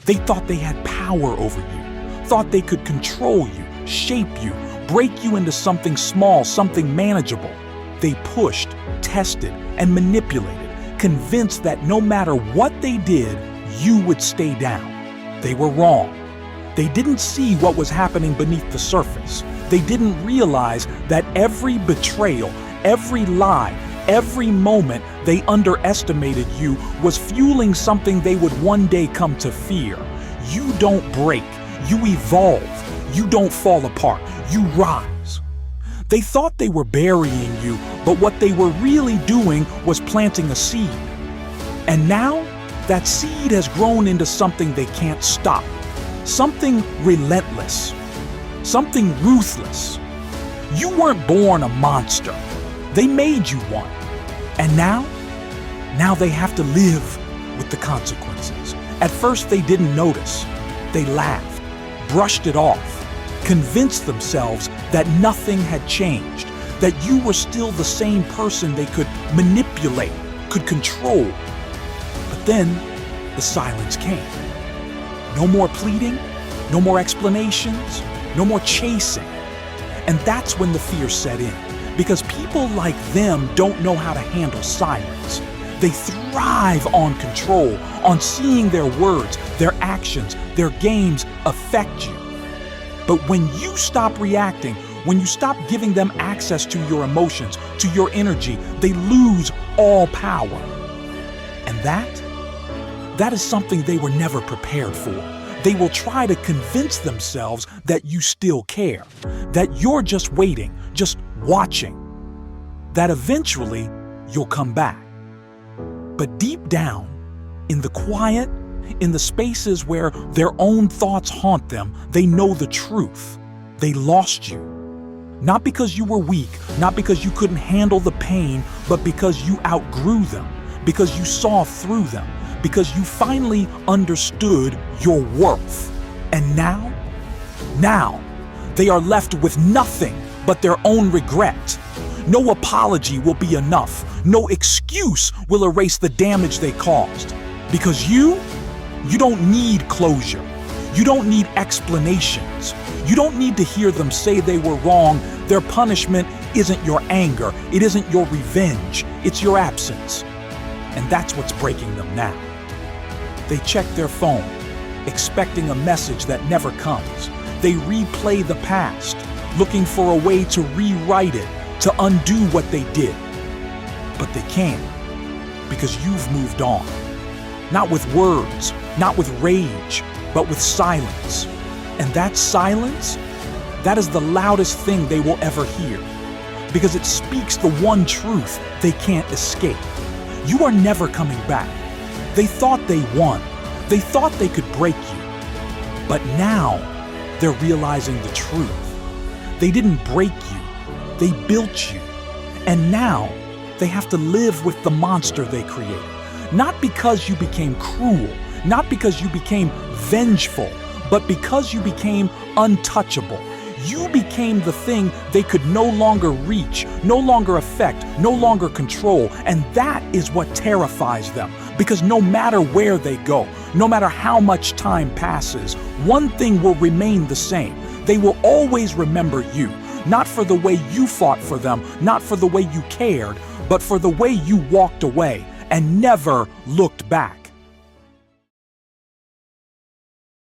They thought they had power over you, thought they could control you, shape you, break you into something small, something manageable. They pushed, tested, and manipulated, convinced that no matter what they did, you would stay down. They were wrong. They didn't see what was happening beneath the surface. They didn't realize that every betrayal, every lie, every moment they underestimated you was fueling something they would one day come to fear. You don't break, you evolve. You don't fall apart, you rise. They thought they were burying you, but what they were really doing was planting a seed. And now, that seed has grown into something they can't stop. Something relentless. Something ruthless. You weren't born a monster. They made you one. And now they have to live with the consequences. At first they didn't notice. They laughed, brushed it off, convinced themselves that nothing had changed, that you were still the same person they could manipulate, could control. But then the silence came. No more pleading, no more explanations, no more chasing. And that's when the fear set in, because people like them don't know how to handle silence. They thrive on control, on seeing their words, their actions, their games affect you. But when you stop reacting, when you stop giving them access to your emotions, to your energy, they lose all power. And that is something they were never prepared for. They will try to convince themselves that you still care, that you're just waiting, just watching, that eventually you'll come back. But deep down, in the quiet, in the spaces where their own thoughts haunt them, they know the truth. They lost you. Not because you were weak, not because you couldn't handle the pain, but because you outgrew them, because you saw through them, because you finally understood your worth. And now they are left with nothing but their own regret. No apology will be enough. No excuse will erase the damage they caused. Because you don't need closure. You don't need explanations. You don't need to hear them say they were wrong. Their punishment isn't your anger. It isn't your revenge. It's your absence. And that's what's breaking them now. They check their phone, expecting a message that never comes. They replay the past, looking for a way to rewrite it, to undo what they did. But they can't, because you've moved on. Not with words, not with rage, but with silence. And that silence, that is the loudest thing they will ever hear, because it speaks the one truth they can't escape. You are never coming back. They thought they won. They thought they could break you. But now, they're realizing the truth. They didn't break you. They built you. And now, they have to live with the monster they created. Not because you became cruel, not because you became vengeful, but because you became untouchable. You became the thing they could no longer reach, no longer affect, no longer control. And that is what terrifies them. Because no matter where they go, no matter how much time passes, one thing will remain the same. They will always remember you, not for the way you fought for them, not for the way you cared, but for the way you walked away and never looked back.